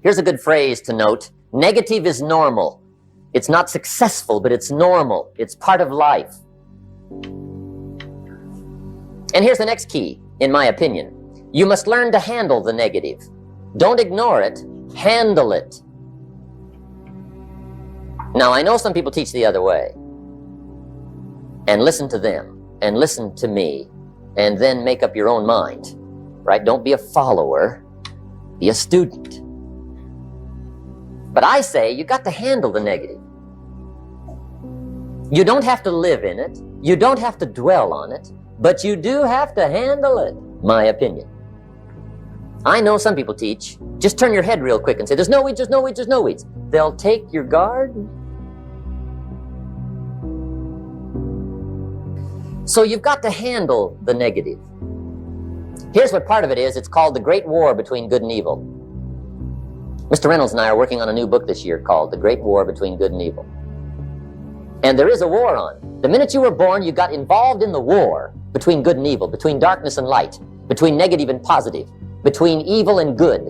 Here's a good phrase to note. Negative is normal. It's not successful, but it's normal. It's part of life. And here's the next key, in my opinion. You must learn to handle the negative. Don't ignore it. Handle it. Now, I know some people teach the other way. And listen to them, and listen to me, and then make up your own mind. Right? Don't be a follower. Be a student. But I say you got to handle the negative. You don't have to live in it. You don't have to dwell on it. But you do have to handle it, my opinion. I know some people teach, just turn your head real quick and say, there's no weeds, there's no weeds, there's no weeds. They'll take your garden. So you've got to handle the negative. Here's what part of it is. It's called the Great War Between Good and Evil. Mr. Reynolds and I are working on a new book this year called The Great War Between Good and Evil. And there is a war on. The minute you were born, you got involved in the war between good and evil, between darkness and light, between negative and positive, between evil and good,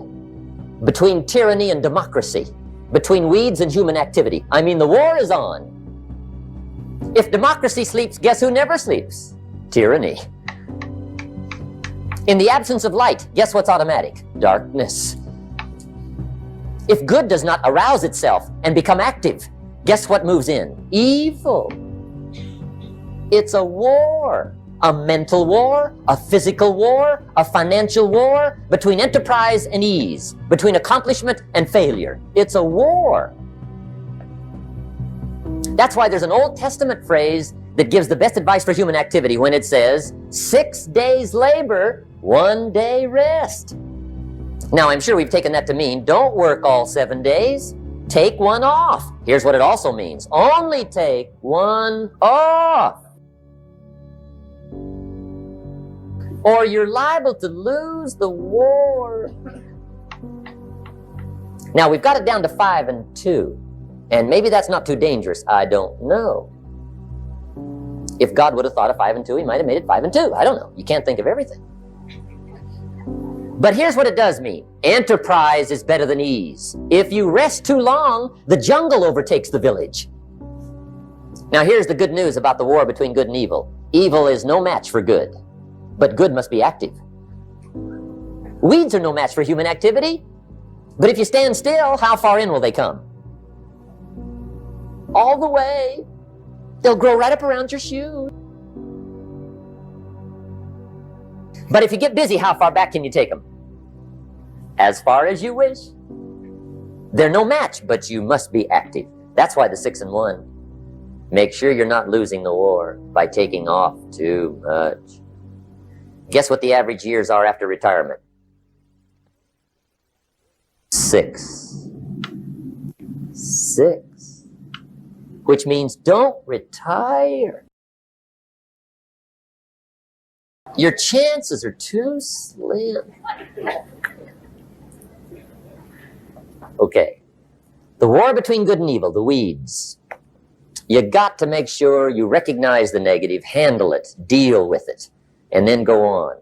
between tyranny and democracy, between weeds and human activity. I mean, the war is on. If democracy sleeps, guess who never sleeps? Tyranny. In the absence of light, guess what's automatic? Darkness. If good does not arouse itself and become active, guess what moves in? Evil. It's a war. A mental war, a physical war, a financial war, between enterprise and ease, between accomplishment and failure. It's a war. That's why there's an Old Testament phrase that gives the best advice for human activity when it says, 6 days labor, 1 day rest. Now, I'm sure we've taken that to mean, don't work all 7 days. Take one off. Here's what it also means. Only take one off. Or you're liable to lose the war. Now, we've got it down to 5 and 2. And maybe that's not too dangerous. I don't know. If God would have thought of 5 and 2, he might have made it 5 and 2. I don't know. You can't think of everything. But here's what it does mean. Enterprise is better than ease. If you rest too long, the jungle overtakes the village. Now, here's the good news about the war between good and evil. Evil is no match for good. But good must be active. Weeds are no match for human activity. But if you stand still, how far in will they come? All the way. They'll grow right up around your shoe. But if you get busy, how far back can you take them? As far as you wish. They're no match, but you must be active. That's why the 6 and 1. Make sure you're not losing the war by taking off too much. Guess what the average years are after retirement? 6. 6. Which means don't retire. Your chances are too slim. Okay. The war between good and evil, the weeds. You got to make sure you recognize the negative, handle it, deal with it, and then go on.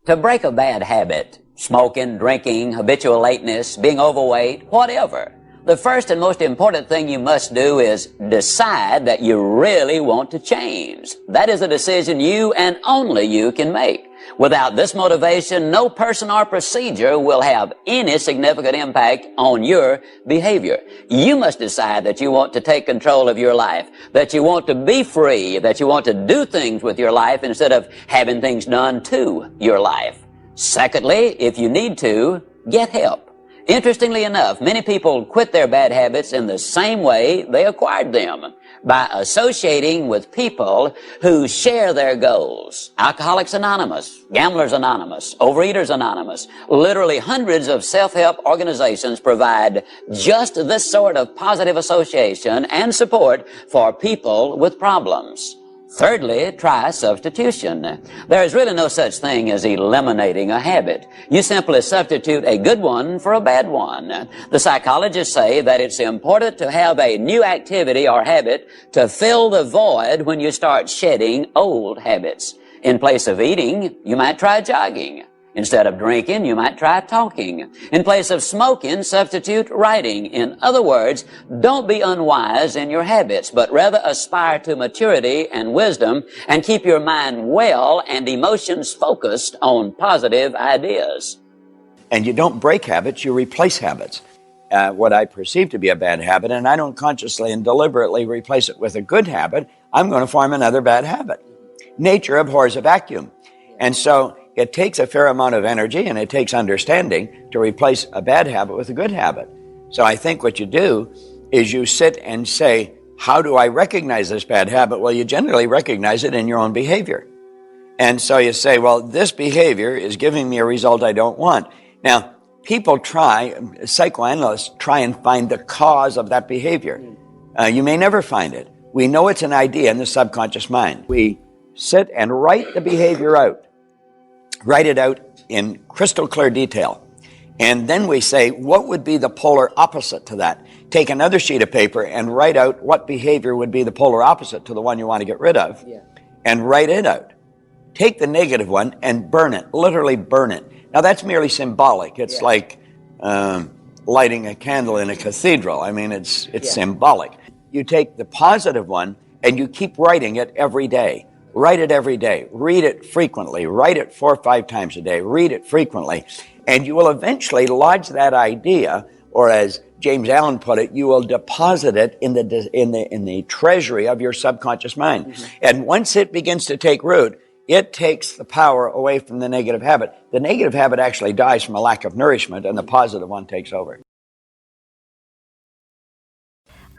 To break a bad habit, smoking, drinking, habitual lateness, being overweight, whatever, the first and most important thing you must do is decide that you really want to change. That is a decision you and only you can make. Without this motivation, no person or procedure will have any significant impact on your behavior. You must decide that you want to take control of your life, that you want to be free, that you want to do things with your life instead of having things done to your life. Secondly, if you need to, get help. Interestingly enough, many people quit their bad habits in the same way they acquired them, by associating with people who share their goals. Alcoholics Anonymous, Gamblers Anonymous, Overeaters Anonymous, literally hundreds of self-help organizations provide just this sort of positive association and support for people with problems. Thirdly, try substitution. There is really no such thing as eliminating a habit. You simply substitute a good one for a bad one. The psychologists say that it's important to have a new activity or habit to fill the void when you start shedding old habits. In place of eating, you might try jogging. Instead of drinking, you might try talking. In place of smoking, substitute writing. In other words, don't be unwise in your habits, but rather aspire to maturity and wisdom and keep your mind well and emotions focused on positive ideas. And you don't break habits, you replace habits. What I perceive to be a bad habit, and I don't consciously and deliberately replace it with a good habit, I'm going to form another bad habit. Nature abhors a vacuum. And so it takes a fair amount of energy and it takes understanding to replace a bad habit with a good habit. So I think what you do is you sit and say, how do I recognize this bad habit? Well, you generally recognize it in your own behavior. And so you say, well, this behavior is giving me a result I don't want. Now, people psychoanalysts try and find the cause of that behavior. You may never find it. We know it's an idea in the subconscious mind. We sit and write the behavior out. Write it out in crystal clear detail. And then we say, what would be the polar opposite to that? Take another sheet of paper and write out what behavior would be the polar opposite to the one you want to get rid of. And write it out. Take the negative one and burn it, literally burn it. Now that's merely symbolic. It's like lighting a candle in a cathedral. I mean, it's symbolic. You take the positive one and you keep writing it every day. Write it every day. Read it frequently. Write it 4 or 5 times a day. Read it frequently. And you will eventually lodge that idea, or as James Allen put it, you will deposit it in the treasury of your subconscious mind. Mm-hmm. And once it begins to take root, it takes the power away from the negative habit. The negative habit actually dies from a lack of nourishment, and the positive one takes over.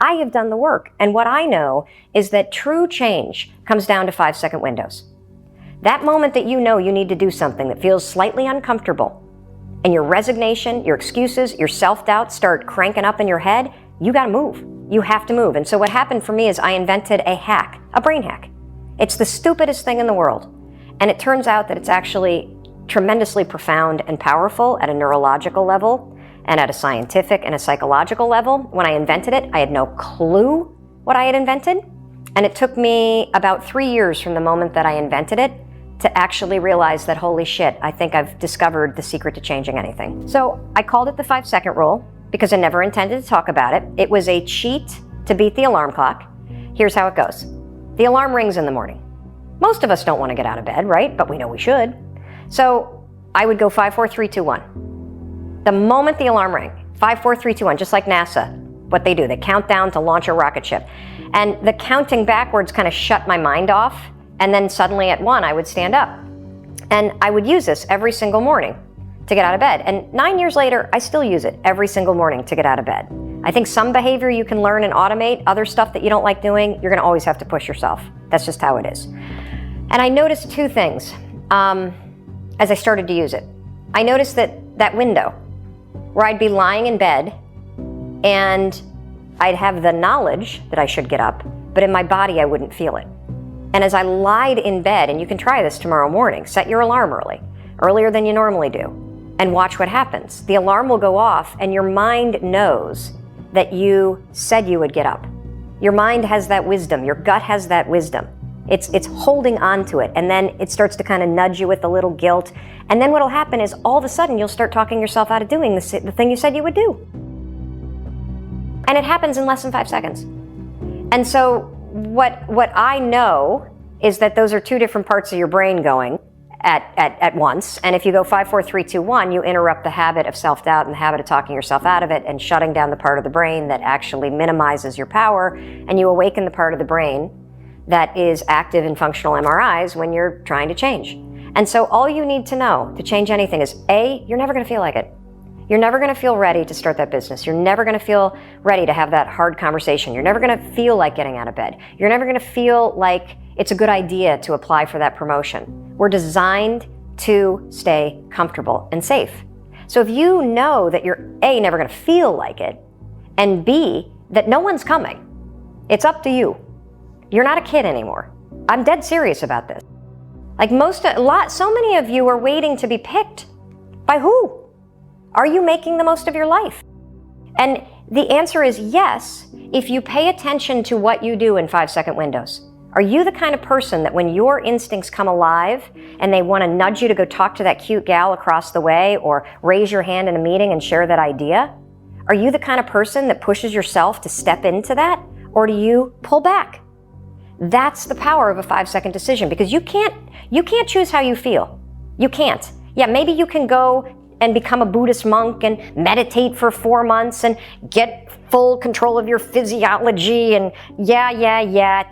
I have done the work, and what I know is that true change comes down to 5-second windows. That moment that you know you need to do something that feels slightly uncomfortable, and your resignation, your excuses, your self-doubt start cranking up in your head, you gotta move. You have to move. And so what happened for me is I invented a hack, a brain hack. It's the stupidest thing in the world. And it turns out that it's actually tremendously profound and powerful at a neurological level and at a scientific and a psychological level. When I invented it, I had no clue what I had invented. And it took me about 3 years from the moment that I invented it to actually realize that, holy shit, I think I've discovered the secret to changing anything. So I called it the 5-second rule because I never intended to talk about it. It was a cheat to beat the alarm clock. Here's how it goes. The alarm rings in the morning. Most of us don't want to get out of bed, right? But we know we should. So I would go 5, 4, 3, 2, 1. The moment the alarm rang, 5, 4, 3, 2, 1, just like NASA, what they do, they count down to launch a rocket ship. And the counting backwards kind of shut my mind off. And then suddenly at 1, I would stand up. And I would use this every single morning to get out of bed. And 9 years later, I still use it every single morning to get out of bed. I think some behavior you can learn and automate. Other stuff that you don't like doing, you're going to always have to push yourself. That's just how it is. And I noticed 2 things as I started to use it. I noticed that window where I'd be lying in bed and I'd have the knowledge that I should get up, but in my body I wouldn't feel it. And as I lied in bed, and you can try this tomorrow morning, set your alarm earlier than you normally do, and watch what happens. The alarm will go off and your mind knows that you said you would get up. Your mind has that wisdom, your gut has that wisdom. It's holding on to it, and then it starts to kind of nudge you with a little guilt. And then what'll happen is all of a sudden you'll start talking yourself out of doing the thing you said you would do. And it happens in less than 5 seconds. And so what I know is that those are 2 different parts of your brain going at once. And if you go 5, 4, 3, 2, 1, you interrupt the habit of self-doubt and the habit of talking yourself out of it and shutting down the part of the brain that actually minimizes your power, and you awaken the part of the brain that is active in functional MRIs when you're trying to change. And so all you need to know to change anything is, A, you're never going to feel like it. You're never going to feel ready to start that business. You're never going to feel ready to have that hard conversation. You're never going to feel like getting out of bed. You're never going to feel like it's a good idea to apply for that promotion. We're designed to stay comfortable and safe. So if you know that you're A, never going to feel like it, and B, that no one's coming, it's up to you. You're not a kid anymore. I'm dead serious about this. Like so many of you are waiting to be picked. By who? Are you making the most of your life? And the answer is yes, if you pay attention to what you do in 5-second windows. Are you the kind of person that when your instincts come alive and they want to nudge you to go talk to that cute gal across the way or raise your hand in a meeting and share that idea? Are you the kind of person that pushes yourself to step into that, or do you pull back? That's the power of a 5-second decision, because you can't choose how you feel. You can't. Yeah, maybe you can go and become a Buddhist monk and meditate for 4 months and get full control of your physiology, and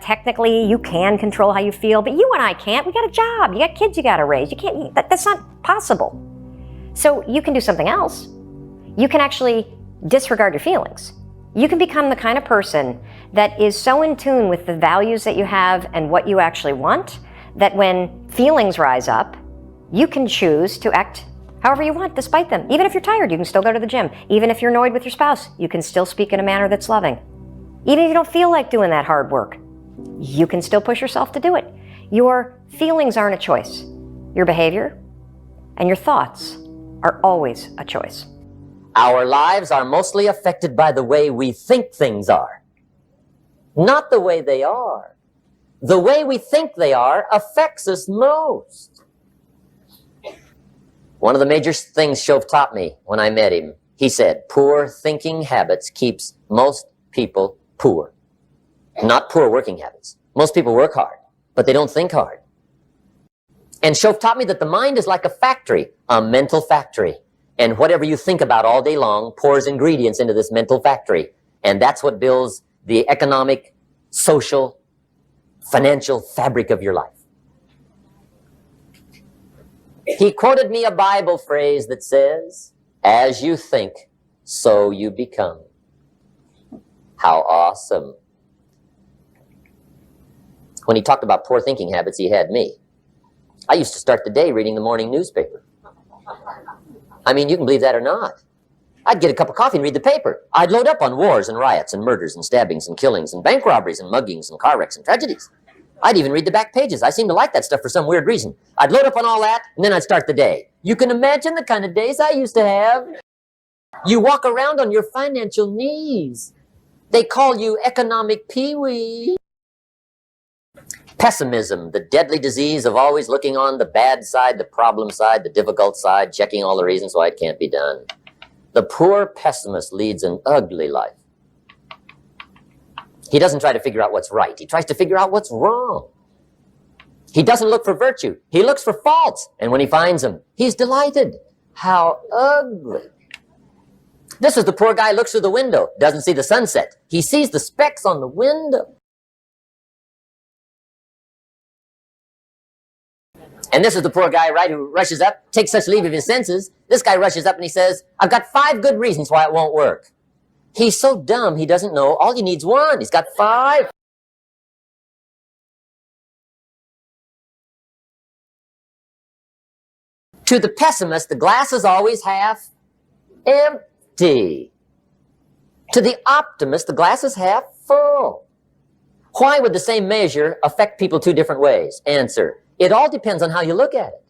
technically you can control how you feel, but you and I can't. We got a job, you got kids you got to raise. You can't, that's not possible. So you can do something else. You can actually disregard your feelings. You can become the kind of person that is so in tune with the values that you have and what you actually want, that when feelings rise up, you can choose to act however you want despite them. Even if you're tired, you can still go to the gym. Even if you're annoyed with your spouse, you can still speak in a manner that's loving. Even if you don't feel like doing that hard work, you can still push yourself to do it. Your feelings aren't a choice. Your behavior and your thoughts are always a choice. Our lives are mostly affected by the way we think things are, not the way they are. The way we think they are affects us most. One of the major things Shove taught me when I met him, he said, poor thinking habits keeps most people poor. Not poor working habits. Most people work hard, but they don't think hard. And Shove taught me that the mind is like a factory, a mental factory. And whatever you think about all day long pours ingredients into this mental factory. And that's what builds the economic, social, financial fabric of your life. He quoted me a Bible phrase that says, as you think, so you become. How awesome. When he talked about poor thinking habits, he had me. I used to start the day reading the morning newspaper. I mean, you can believe that or not. I'd get a cup of coffee and read the paper. I'd load up on wars and riots and murders and stabbings and killings and bank robberies and muggings and car wrecks and tragedies. I'd even read the back pages. I seem to like that stuff for some weird reason. I'd load up on all that, and then I'd start the day. You can imagine the kind of days I used to have. You walk around on your financial knees. They call you economic peewee. Pessimism, the deadly disease of always looking on the bad side, the problem side, the difficult side, checking all the reasons why it can't be done. The poor pessimist leads an ugly life. He doesn't try to figure out what's right. He tries to figure out what's wrong. He doesn't look for virtue. He looks for faults. And when he finds them, he's delighted. How ugly. This is the poor guy who looks through the window, doesn't see the sunset. He sees the specks on the window. And this is the poor guy, right, who rushes up, takes such leave of his senses. This guy rushes up and he says, I've got 5 good reasons why it won't work. He's so dumb, he doesn't know. All he needs 1. He's got 5. To the pessimist, the glass is always half empty. To the optimist, the glass is half full. Why would the same measure affect people 2 different ways? Answer. It all depends on how you look at it.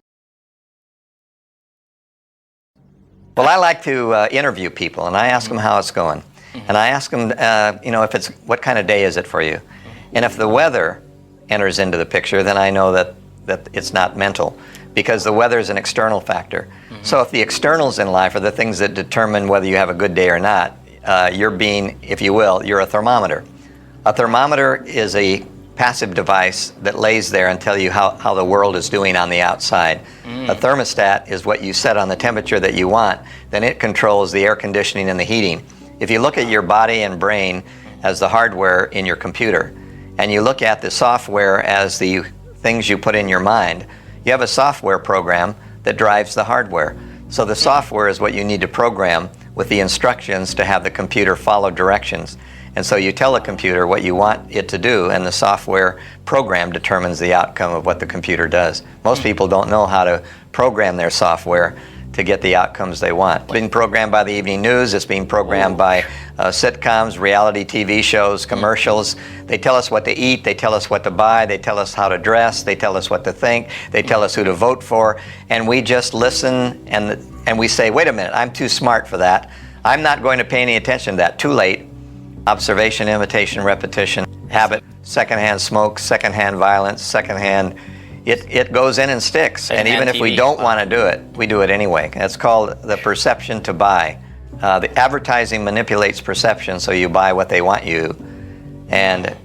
Well, I like to interview people, and I ask them how it's going. And I ask them, if what kind of day is it for you? And if the weather enters into the picture, then I know that it's not mental, because the weather is an external factor. So if the externals in life are the things that determine whether you have a good day or not, you're being, if you will, you're a thermometer. A thermometer is a passive device that lays there and tell you how the world is doing on the outside. A thermostat is what you set on the temperature that you want. Then it controls the air conditioning and the heating. If you look at your body and brain as the hardware in your computer, and you look at the software as the things you put in your mind, you have a software program that drives the hardware. So the software is what you need to program with the instructions to have the computer follow directions. And so you tell the computer what you want it to do, and the software program determines the outcome of what the computer does. Most people don't know how to program their software to get the outcomes they want. It's being programmed by the evening news, it's being programmed by sitcoms, reality TV shows, commercials. They tell us what to eat, they tell us what to buy, they tell us how to dress, they tell us what to think, they tell us who to vote for, and we just listen and we say, wait a minute, I'm too smart for that. I'm not going to pay any attention to that. Too late. Observation, imitation, repetition. habit, secondhand smoke, secondhand violence, secondhand, it goes in and sticks. And even if we don't want to do it, we do it anyway. That's called the perception to buy. The advertising manipulates perception, so you buy what they want you. And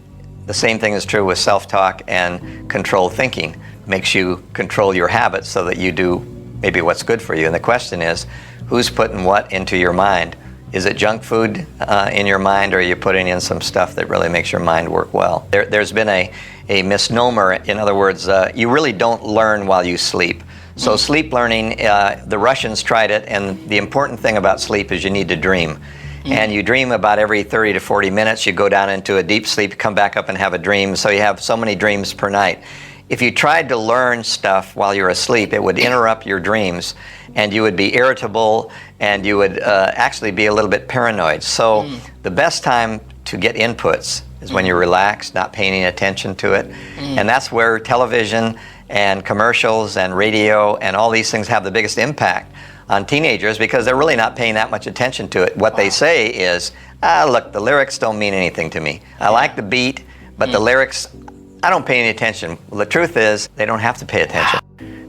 the same thing is true with self-talk and controlled thinking. Makes you control your habits so that you do maybe what's good for you. And the question is, who's putting what into your mind? Is it junk food in your mind, or are you putting in some stuff that really makes your mind work well? There's been a misnomer. In other words, you really don't learn while you sleep. So sleep learning, the Russians tried it, and the important thing about sleep is you need to dream. And you dream about every 30 to 40 minutes. You go down into a deep sleep, come back up and have a dream. So you have so many dreams per night. If you tried to learn stuff while you're asleep, it would interrupt your dreams, and you would be irritable, and you would actually be a little bit paranoid. So the best time to get inputs is when you're relaxed, not paying any attention to it. And that's where television and commercials and radio and all these things have the biggest impact on teenagers, because they're really not paying that much attention to it. What they say is, look, the lyrics don't mean anything to me. I like the beat, but the lyrics, I don't pay any attention. Well, the truth is, they don't have to pay attention,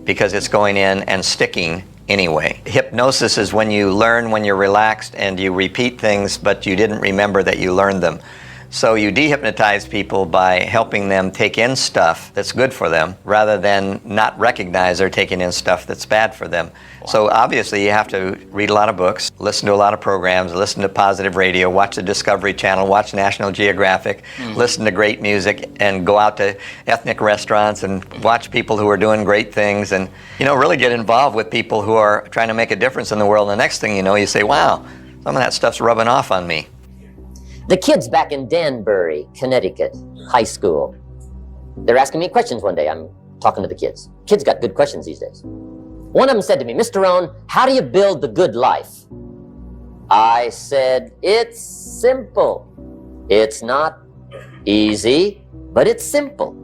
because it's going in and sticking anyway. Hypnosis is when you learn when you're relaxed and you repeat things, but you didn't remember that you learned them. So you dehypnotize people by helping them take in stuff that's good for them, rather than not recognize they're taking in stuff that's bad for them. Wow. So obviously you have to read a lot of books, listen to a lot of programs, listen to positive radio, watch the Discovery Channel, watch National Geographic, listen to great music, and go out to ethnic restaurants and watch people who are doing great things, and really get involved with people who are trying to make a difference in the world. And the next thing you know, you say, wow, some of that stuff's rubbing off on me. The kids back in Danbury, Connecticut, high school, they're asking me questions one day. I'm talking to the kids. Kids got good questions these days. One of them said to me, Mr. Rohn, how do you build the good life? I said, it's simple. It's not easy, but it's simple.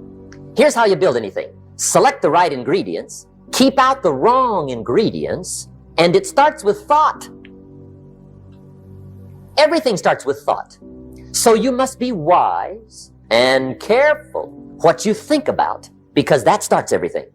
Here's how you build anything. Select the right ingredients, keep out the wrong ingredients, and it starts with thought. Everything starts with thought. So you must be wise and careful what you think about, because that starts everything.